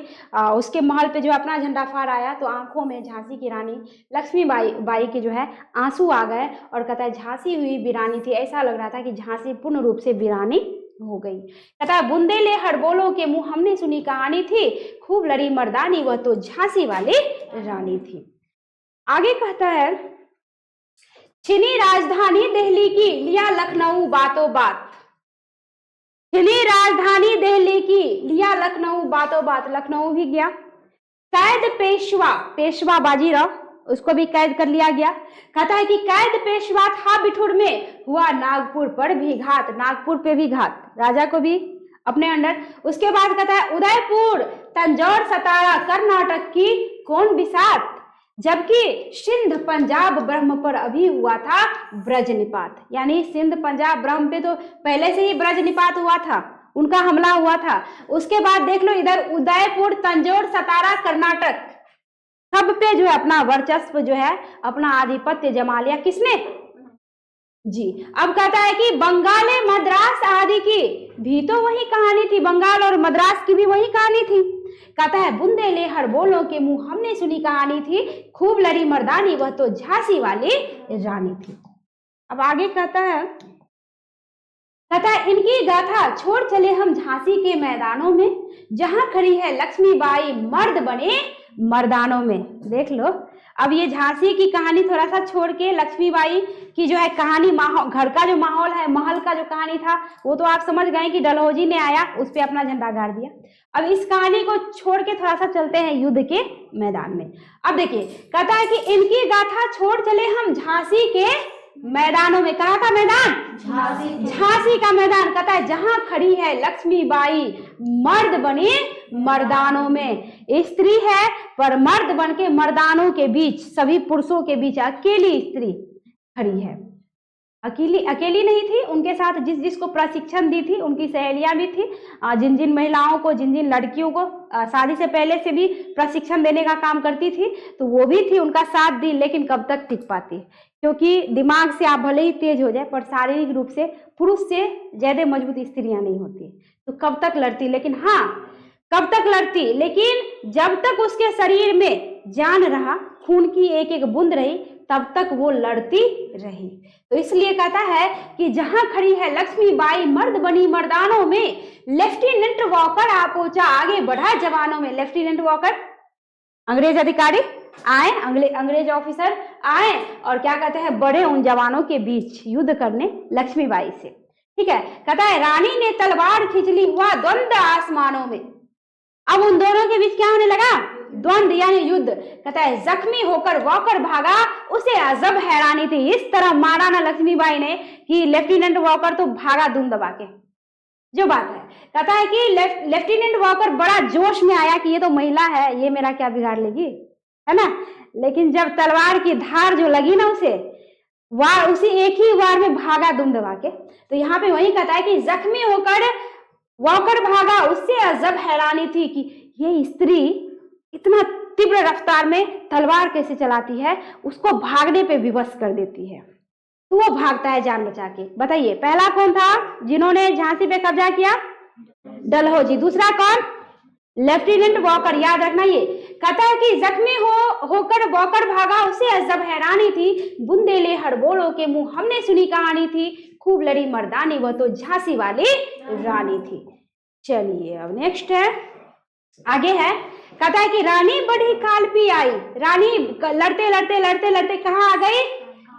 Speaker 1: उसके महल पे जो अपना झंडा फहराया, तो आंखों में झांसी की रानी लक्ष्मीबाई के जो है आंसू आ गए, और कहता है झांसी हुई वीरानी थी, ऐसा लग रहा था कि झांसी पूर्ण रूप से वीरानी हो गई। कहता है बुंदेले हड़बोलों के मुंह हमने सुनी कहानी थी, खूब लड़ी मर्दानी वह तो झांसी वाली रानी थी। आगे कहता है छिनी राजधानी दिल्ली की, लिया लखनऊ बातों बात। छिनी राजधानी दिल्ली की, लिया लखनऊ बातों बात, लखनऊ भी गया। कैद पेशवा बाजीराव, उसको भी कैद कर लिया गया। कहता है कि कैद पेशवा था बिठुर में, हुआ नागपुर पर भी घात, नागपुर पे भी घात, राजा को भी अपने अंडर। उसके बाद कहता है उदयपुर, तंजौर, सतारा, कर्नाटक की कौन बिसात, जबकि सिंध पंजाब ब्रह्म पर अभी हुआ था ब्रज निपात, यानी सिंध पंजाब ब्रह्म पे तो पहले से ही ब्रज निपात हुआ था, उनका हमला हुआ था। उसके बाद देख लो इधर उदयपुर, तंजौर, सतारा, कर्नाटक, सब पे जो है अपना वर्चस्व जो है, अपना आधिपत्य जमा लिया। किसने? जी। अब कहता है कि बंगाल, मद्रास आदि की भी तो वही कहानी थी, बंगाल और मद्रास की भी वही कहानी थी। कहता है बुंदेले हड़बोलों के मुंह हमने सुनी कहानी थी, खूब लड़ी मर्दानी वह तो झांसी वाली रानी थी। अब आगे कहता है इनकी गाथा छोड़ चले हम झांसी के मैदानों में, जहां खड़ी है लक्ष्मीबाई मर्द बने मर्दानों में। देख लो, अब ये झांसी की कहानी थोड़ा सा छोड़ के लक्ष्मीबाई की जो है कहानी, घर का जो माहौल है, महल का जो कहानी था, वो तो आप समझ गए कि डलहौजी ने आया, उस पे अपना झंडा गाड़ दिया। अब इस कहानी को छोड़ के थोड़ा सा चलते हैं युद्ध के मैदान में। अब देखिए, कहता है कि इनकी गाथा छोड़ चले हम झांसी के मैदानों में। कहाँ का मैदान? झांसी का मैदान। कहता है जहां खड़ी है लक्ष्मीबाई मर्द बने मर्दानों में, स्त्री है पर मर्द बन के मर्दानों के बीच, सभी पुरुषों के बीच अकेली स्त्री खड़ी है। अकेली नहीं थी, उनके साथ जिसको प्रशिक्षण दी थी उनकी सहेलियां भी थी, जिन महिलाओं को, जिन लड़कियों को शादी से पहले से भी प्रशिक्षण देने का काम करती थी, तो वो भी थी, उनका साथ दी। लेकिन कब तक टिक पाती, क्योंकि दिमाग से आप भले ही तेज हो जाए, पर शारीरिक रूप से पुरुष से ज्यादा मजबूत स्त्रियां नहीं होती, तो कब तक लड़ती। लेकिन हाँ, कब तक लड़ती, लेकिन जब तक उसके शरीर में जान रहा, खून की एक एक बूंद रही, तब तक वो लड़ती रही। तो इसलिए कहता है कि जहां खड़ी है लक्ष्मीबाई मर्द बनी मर्दानों में, लेफ्टिनेंट वॉकर आ पहुंचा आगे बढ़ा जवानों में। लेफ्टिनेंट वॉकर अंग्रेज अधिकारी आए, अंग्रेज ऑफिसर आए और क्या कहते हैं, बढ़े उन जवानों के बीच युद्ध करने लक्ष्मीबाई से। ठीक है, कहता है रानी ने तलवार खींच ली, हुआ द्वंद्व आसमानों में। अब उन दोनों के बीच क्या होने लगा? द्वंद्व यानी युद्ध। कहता है जख्मी होकर वॉकर भागा, उसे अजब हैरानी थी। इस तरह मारा ना लक्ष्मीबाई ने कि लेफ्टिनेंट वॉकर तो भागा दुम दबा के। जो बात है, कहता है कि लेफ्टिनेंट वॉकर बड़ा जोश में आया कि ये तो महिला है, ये मेरा क्या बिगाड़ लेगी, है ना। लेकिन जब तलवार की धार जो लगी ना उसी एक ही वार में भागा दुम दबा के। तो यहाँ पे वही कहता है कि जख्मी होकर वॉकर भागा, उससे अजब हैरानी थी कि ये स्त्री इतना तीव्र रफ्तार में तलवार कैसे चलाती है, उसको भागने पे विवश कर देती है। तो वो भागता है जान बचा के। बताइए, पहला कौन था जिन्होंने झांसी पे कब्जा किया? डलहौजी। दूसरा कौन? Lieutenant walker. याद रखना ये। कहता है कि जख्मी होकर वॉकर भागा, उसे अजब हैरानी थी, बुंदेले हड़बोलों के मुंह हमने सुनी कहानी थी, खूब लड़ी मर्दानी वह तो झांसी वाली रानी थी। चलिए अब नेक्स्ट है, आगे है। कहता है कि रानी बढ़ी कालपी आई, रानी लड़ते लड़ते लड़ते लड़ते कहाँ आ गई,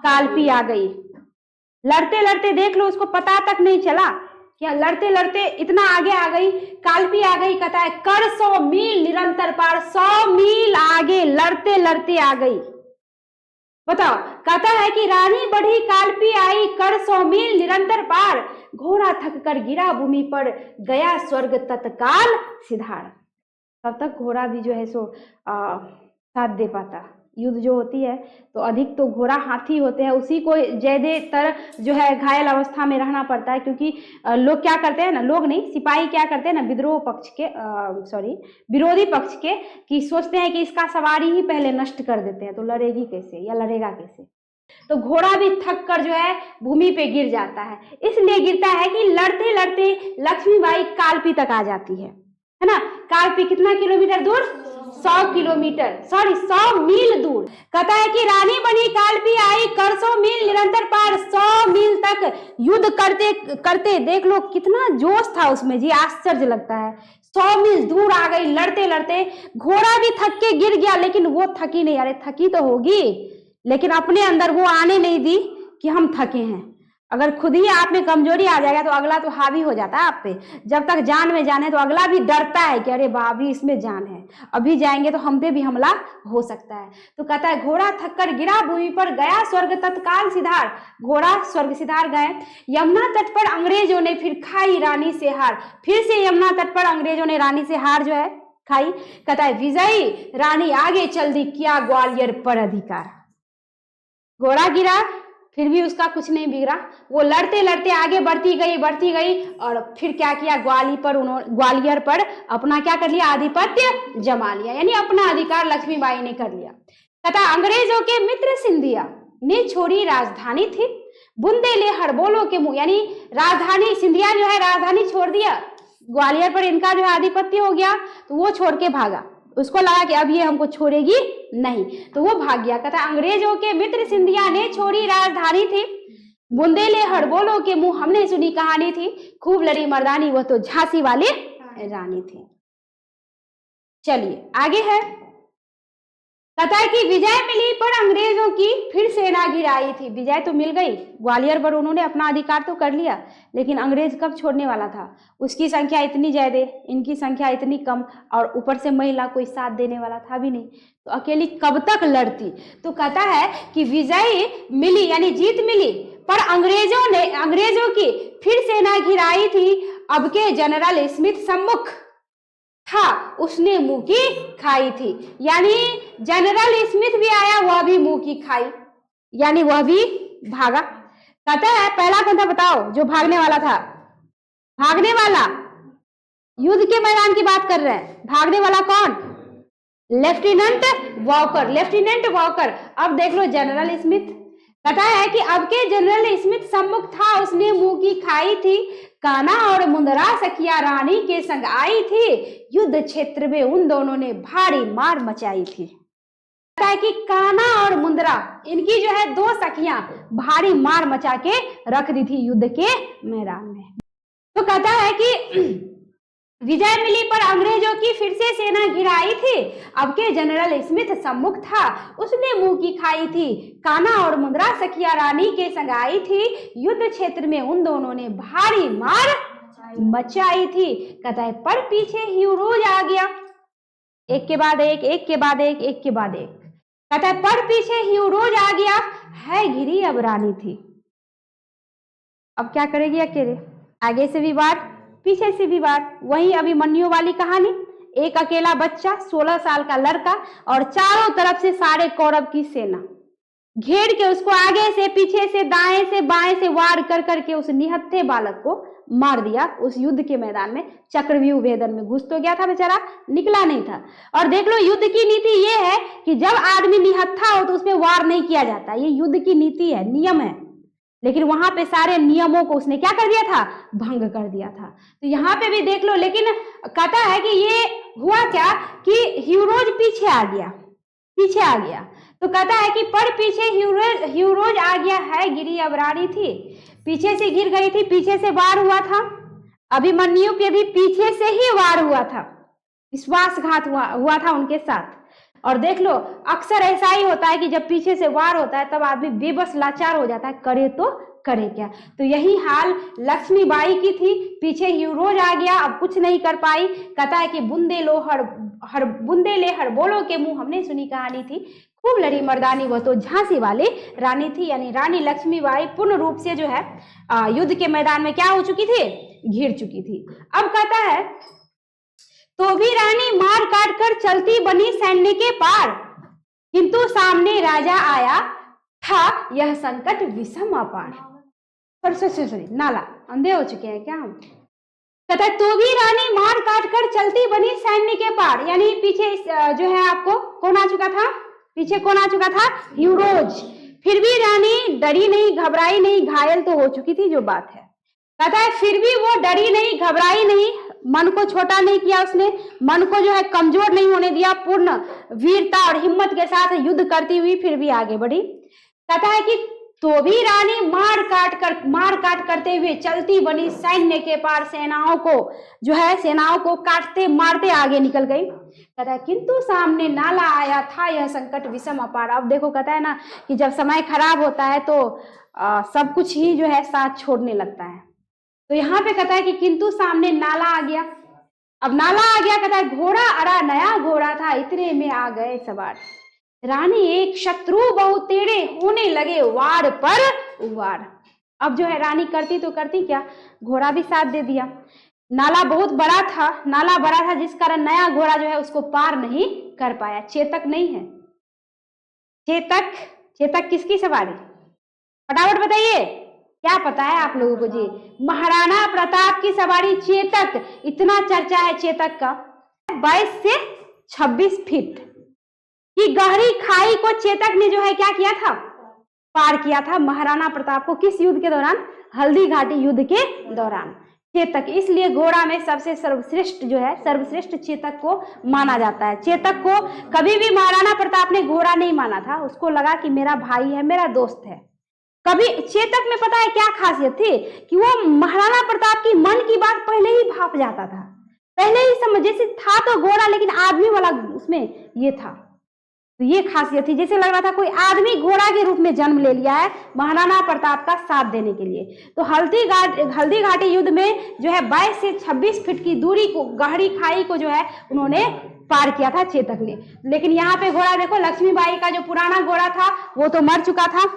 Speaker 1: कालपी आ गई। लड़ते लड़ते देख लो उसको पता तक नहीं चला, क्या लड़ते लड़ते इतना आगे आ गई, कालपी आ गई। कहता है कर 100 मील निरंतर पार, 100 मील आगे लड़ते लड़ते आ गई। बताओ, कहता है कि रानी बढ़ी कालपी आई, कर 100 मील निरंतर पार, घोड़ा थक कर गिरा भूमि पर, गया स्वर्ग तत्काल सिधार। तब तक घोड़ा भी जो है सो साथ दे पाता। युद्ध जो होती है तो अधिक तो घोड़ा हाथी होते हैं, उसी को ज्यादातर जो है घायल अवस्था में रहना पड़ता है, क्योंकि लोग क्या करते हैं ना, लोग नहीं सिपाही क्या करते हैं ना, विद्रोह पक्ष के विरोधी पक्ष के, कि सोचते हैं कि इसका सवारी ही पहले नष्ट कर देते हैं तो लड़ेगी कैसे या लड़ेगा कैसे। तो घोड़ा भी थक कर जो है भूमि पे गिर जाता है, इसलिए गिरता है कि लड़ते लड़ते लक्ष्मीबाई कालपी तक आ जाती है ना। कालपी कितना किलोमीटर दूर, 100 किलोमीटर 100 मील दूर। कहता है कि रानी बनी कालपी आई, कर 100 मील निरंतर पार, 100 मील तक युद्ध करते करते देख लो कितना जोश था उसमें जी, आश्चर्य लगता है। 100 मील दूर आ गई लड़ते लड़ते, घोड़ा भी थक के गिर गया लेकिन वो थकी नहीं। अरे थकी तो होगी लेकिन अपने अंदर वो आने नहीं दी कि हम थके हैं। अगर खुद ही आप में कमजोरी आ जाएगा तो अगला तो हावी हो जाता है आप पे। जब तक जान में जाने तो अगला भी डरता है कि अरे अभी इसमें जान है, अभी जाएंगे तो हम पे भी हमला हो सकता है। तो कहता है घोड़ा थककर गिरा भूमि पर, गया स्वर्ग तत्काल सिधार, घोड़ा स्वर्ग सिधार गए। यमुना तट पर अंग्रेजों ने फिर खाई रानी से हार, फिर से यमुना तट पर अंग्रेजों ने रानी से हार जो है खाई। कहता है विजयी रानी आगे चल दी, किया ग्वालियर पर अधिकार। घोड़ा गिरा फिर भी उसका कुछ नहीं बिगड़ा, वो लड़ते लड़ते आगे बढ़ती गई और फिर क्या किया, ग्वालियर पर अपना क्या कर लिया, आधिपत्य जमा लिया, यानी अपना अधिकार लक्ष्मीबाई ने कर लिया। तथा अंग्रेजों के मित्र सिंधिया ने छोड़ी राजधानी थी, बुंदेले हड़बोलों के मुंह, यानी राजधानी सिंधिया जो है राजधानी छोड़ दिया, ग्वालियर पर इनका जो है आधिपत्य हो गया तो वो छोड़ के भागा। उसको लगा कि अब ये हमको छोड़ेगी नहीं तो वो भाग गया। कहता अंग्रेजों के मित्र सिंधिया ने छोड़ी राजधानी थी, बुंदेले हड़बोलों के मुंह हमने सुनी कहानी थी, खूब लड़ी मर्दानी वो तो झांसी वाली रानी थी। चलिए आगे है, कहता है कि विजय मिली पर अंग्रेजों की फिर सेना गिराई थी। विजय तो मिल गई, ग्वालियर पर उन्होंने अपना अधिकार तो कर लिया, लेकिन अंग्रेज कब छोड़ने वाला था, उसकी संख्या इतनी ज्यादा, इनकी संख्या इतनी कम, और ऊपर से महिला कोई साथ देने वाला था भी नहीं, तो अकेली कब तक लड़ती। तो कहता है कि विजय मिली यानी जीत मिली, पर अंग्रेजों की फिर सेना घिराई थी, अब के जनरल स्मिथ सम्मुख था, उसने मुंह की खाई थी। यानी जनरल स्मिथ भी आया, वह भी मुंह की खाई, यानी वह भी भागा। कहता है पहला कौन था बताओ जो भागने वाला था, भागने वाला युद्ध के मैदान की बात कर रहे हैं, भागने वाला कौन, लेफ्टिनेंट वॉकर, लेफ्टिनेंट वॉकर। अब देख लो जनरल स्मिथ, कहता है कि अब के जनरल स्मिथ सम्मुख था, उसने मुंह की खाई थी, कान्हा और मुंदरा सखिया रानी के संग आई थी, युद्ध क्षेत्र में उन दोनों ने भारी मार मचाई थी। कहता है कि कान्हा और मुंदरा इनकी जो है दो सखियां भारी मार मचा के रख दी थी युद्ध के मैदान में। तो कहता है कि विजय मिली पर अंग्रेजों की फिर से सेना घिराई थी, अब के जनरल स्मिथ सम्मुख था, उसने मुंह की खाई थी, कान्हा और मुंदरा सखिया रानी के संग आई थी, युद्ध क्षेत्र में उन दोनों ने भारी मार मचाई थी। कहता है पर पीछे ह्यूरोज आ गया, एक के बाद एक, एक के बाद एक, एक के बाद एक। कहता है पर पीछे ह्यूरोज आ गया, है घिरी अब रानी थी। अब क्या करेगी अकेले, आगे से भी वार पीछे से भी वार, वही अभिमन्यु वाली कहानी, एक अकेला बच्चा 16 साल का लड़का और चारों तरफ से सारे कौरव की सेना घेर के उसको आगे से पीछे से दाएं से बाएं से वार कर करके उस निहत्थे बालक को मार दिया उस युद्ध के मैदान में। चक्रव्यूह भेदन में घुस तो गया था बेचारा, निकला नहीं था। और देख लो युद्ध की नीति ये है कि जब आदमी निहत्था हो तो उसमें वार नहीं किया जाता, ये युद्ध की नीति है, नियम है। लेकिन वहां पे सारे नियमों को उसने क्या कर दिया था, भंग कर दिया था। तो यहाँ पे भी देख लो, लेकिन कहता है कि ये हुआ क्या कि ह्यूरोज पीछे आ गया, पीछे आ गया। तो कहता है कि पर पीछे ह्यूरोज आ गया, है गिरी अब रानी थी, पीछे से गिर गई थी, पीछे से वार हुआ था, अभिमन्यु के भी पीछे से ही वार हुआ था। विश्वासघात हुआ था उनके साथ। और देख लो, अक्सर ऐसा ही होता है कि जब पीछे से वार होता है तब आदमी बेबस लाचार हो जाता है, करे तो करे क्या। तो यही हाल लक्ष्मीबाई की थी, पीछे यूरोज आ गया, अब कुछ नहीं कर पाई। कहता है कि बुंदे ले हर बोलो के मुंह, हमने सुनी कहानी थी। खूब लड़ी मर्दानी वो तो झांसी वाली रानी थी, यानी रानी लक्ष्मीबाई पूर्ण रूप से जो है युद्ध के मैदान में क्या हो चुकी थी, घिर चुकी थी। अब कहता है तो भी रानी मार काट कर चलती बनी सैन्य के पार, किंतु सामने राजा आया था यह संकट विषम अपार। सॉरी नाला, अंधे हो चुके हैं क्या हम। कहता है तो भी रानी मार काट कर चलती बनी सैन्य के पार, यानी पीछे जो है आपको कौन आ चुका था, पीछे कौन आ चुका था, यूरोज। फिर भी रानी डरी नहीं, घबराई नहीं, घायल तो हो चुकी थी जो बात है। कहता है फिर भी वो डरी नहीं, घबराई नहीं, मन को छोटा नहीं किया उसने, मन को जो है कमजोर नहीं होने दिया, पूर्ण वीरता और हिम्मत के साथ युद्ध करती हुई फिर भी आगे बढ़ी। कहता है कि तो भी रानी मार काट करते हुए चलती बनी सैन्य के पार, सेनाओं को काटते मारते आगे निकल गई। कहता है किंतु सामने नाला आया था यह संकट विषम अपार। अब देखो, कहता है ना कि जब समय खराब होता है तो सब कुछ ही जो है साथ छोड़ने लगता है। तो यहाँ पे कहता है कि किंतु सामने नाला आ गया। अब नाला आ गया, कहता है घोड़ा अड़ा नया घोड़ा था, इतने में आ गए सवार। रानी एक शत्रु बहु तेरे, होने लगे वार पर वार। अब जो है रानी करती तो करती क्या, घोड़ा भी साथ दे दिया। नाला बहुत बड़ा था, जिस कारण नया घोड़ा जो है उसको पार नहीं कर पाया। चेतक नहीं है, चेतक किसकी सवारी, फटाफट बताइए, क्या पता है आप लोगों को जी, महाराणा प्रताप की सवारी चेतक। इतना चर्चा है चेतक का। 22 से 26 फीट की गहरी खाई को चेतक ने जो है क्या किया था, पार किया था महाराणा प्रताप को। किस युद्ध के दौरान, हल्दी घाटी युद्ध के दौरान। चेतक, इसलिए घोड़ा में सबसे सर्वश्रेष्ठ चेतक को माना जाता है। चेतक को कभी भी महाराणा प्रताप ने घोड़ा नहीं माना था, उसको लगा कि मेरा भाई है, मेरा दोस्त है। कभी चेतक में पता है क्या खासियत थी कि वो महाराणा प्रताप की मन की बात पहले ही भाप जाता था, पहले ही समझ, जैसे था तो घोड़ा लेकिन आदमी वाला उसमें ये था। तो ये खासियत थी, जैसे लग रहा था कोई आदमी घोड़ा के रूप में जन्म ले लिया है महाराणा प्रताप का साथ देने के लिए। तो हल्दी घाटी युद्ध में जो है 22 से 26 फीट की दूरी को, गहरी खाई को जो है उन्होंने पार किया था चेतक ने। लेकिन यहाँ पे घोड़ा देखो, लक्ष्मीबाई का जो पुराना घोड़ा था वो तो मर चुका था।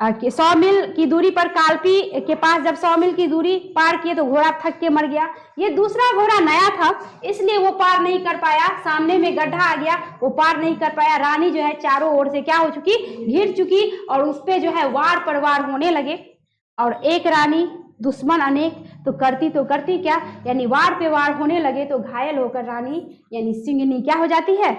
Speaker 1: 100 मील की दूरी पर कालपी के पास जब 100 मील की दूरी पार किए तो घोड़ा थक के मर गया। ये दूसरा घोड़ा नया था, इसलिए वो पार नहीं कर पाया। सामने में गड्ढा आ गया, वो पार नहीं कर पाया। रानी जो है चारों ओर से क्या हो चुकी, घिर चुकी, और उस पे जो है वार पर वार होने लगे। और एक रानी दुश्मन अनेक, तो करती क्या, यानी वार पे वार होने लगे तो घायल होकर रानी यानी सिंहनी क्या हो जाती है,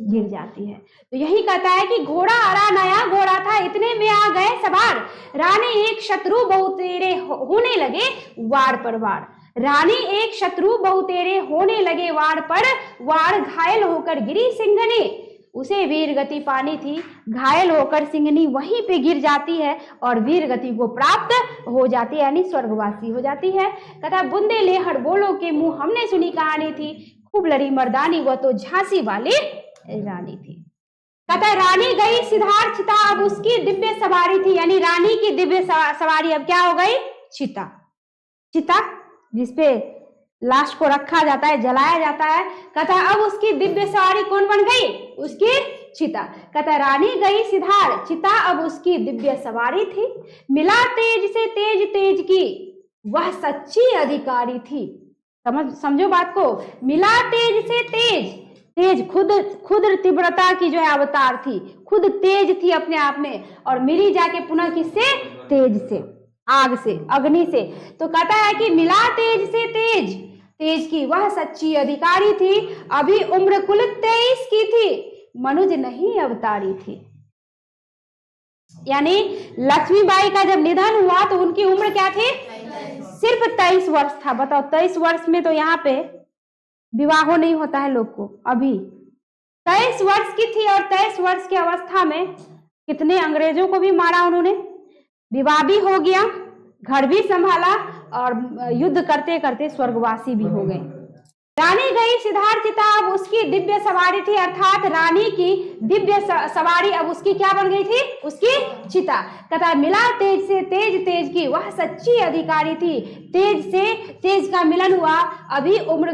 Speaker 1: गिर जाती है। तो यही कहता है कि घोड़ा अड़ा नया घोड़ा था, इतने में आ गए सवार। रानी एक शत्रु बहु तेरे, होने लगे वार पर वार। रानी एक शत्रु बहु तेरे, होने लगे वार पर वार। घायल होकर गिरी सिंहनी, उसे वीर गति पानी थी। घायल होकर सिंहनी वहीं पे गिर जाती है और वीर गति को प्राप्त हो जाती है, यानी स्वर्गवासी हो जाती है। कहता बुंदे ले हर बोलो के मुंह, हमने सुनी कहानी थी। खूब लड़ी मर्दानी, वह तो झांसी वाली रानी थी। कहता रानी गई सिधार चिता, अब उसकी दिव्य सवारी थी, यानी रानी की दिव्य सवारी अब क्या हो गई, चिता। चिता जिसपे लाश को रखा जाता है, जलाया जाता है। कहता अब उसकी दिव्य सवारी कौन बन गई, उसकी चिता। कहता रानी गई सिधार चिता, अब उसकी दिव्य सवारी थी। मिला तेज से तेज की, वह सच्ची अधिकारी थी। समझो बात को, मिला तेज से तेज खुद तीव्रता की जो है अवतार थी, खुद तेज थी अपने आप में, और मिली जाके पुनः किससे, तेज से, आग से, अग्नि से। तो कहता है कि मिला तेज से तेज की, वह सच्ची अधिकारी थी। अभी उम्र कुल 23 की थी, मनुज नहीं अवतारी थी। यानी लक्ष्मीबाई का जब निधन हुआ तो उनकी उम्र क्या थी, सिर्फ 23 वर्ष था। बताओ 23 वर्ष में तो यहाँ पे विवाह नहीं होता है लोग को। अभी 23 वर्ष की थी, और 23 वर्ष की अवस्था में कितने अंग्रेजों को भी मारा उन्होंने, विवाह भी हो गया, घर भी संभाला, और युद्ध करते करते स्वर्गवासी भी हो गए। रानी गई सिद्धार्थिता, अब उसकी दिव्य सवारी थी, अर्थात रानी की दिव्य सवारी अब उसकी क्या बन गई थी, उसकी चिता। कहता मिला तेज से तेज, तेज की वह सच्ची अधिकारी थी। तेज से तेज का मिलन हुआ। अभी उम्र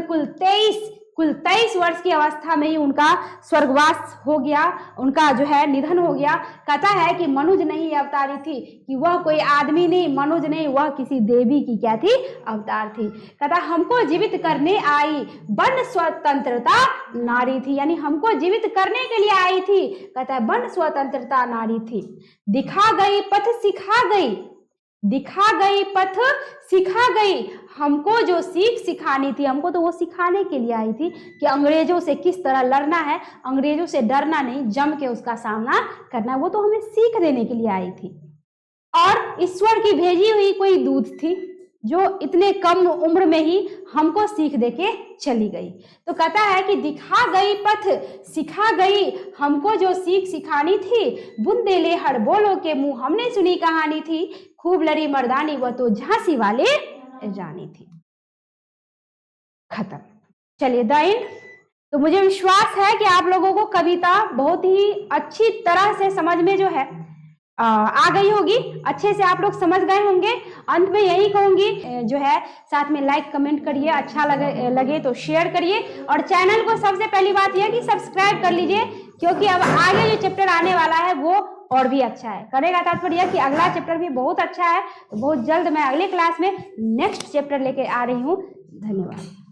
Speaker 1: कुल 23 वर्ष की अवस्था में ही उनका स्वर्गवास हो गया, उनका जो है निधन हो गया। कहता है कि मनुज नहीं अवतारी थी, कि वह कोई आदमी नहीं, मनुज नहीं, वह किसी देवी की क्या थी, अवतार थी। कहता हमको जीवित करने आई वन स्वतंत्रता नारी थी, यानी हमको जीवित करने के लिए आई थी। कहता है वन स्वतंत्रता नारी थी। दिखा गई पथ सिखा गई, दिखा गई पथ सिखा गई। हमको जो सीख सिखानी थी, हमको तो वो सिखाने के लिए आई थी कि अंग्रेजों से किस तरह लड़ना है, अंग्रेजों से डरना नहीं, जम के उसका सामना करना, वो तो हमें सीख देने के लिए आई थी। और ईश्वर की भेजी हुई कोई दूत थी जो इतने कम उम्र में ही हमको सीख देके चली गई। तो कहता है कि दिखा गई पथ सिखा गई, हमको जो सीख सिखानी थी। बुंदे ले हर बोलो के मुंह हमने सुनी कहानी थी, खूब लड़ी मर्दानी वह तो झांसी वाले रानी थी। खत्म। चलिए द एंड। तो मुझे विश्वास है कि आप लोगों को कविता बहुत ही अच्छी तरह से समझ में जो है आ गई होगी, अच्छे से आप लोग समझ गए होंगे। अंत में यही कहूंगी जो है साथ में लाइक कमेंट करिए, अच्छा लगे तो शेयर करिए, और चैनल को सबसे पहली बात यह कि सब्सक्राइब कर लीजिए, क्योंकि अब आगे जो चैप्टर आने वाला है वो और भी अच्छा है। करेगा तात्पर्य कि अगला चैप्टर भी बहुत अच्छा है। तो बहुत जल्द मैं अगले क्लास में नेक्स्ट चैप्टर लेके आ रही हूँ। धन्यवाद।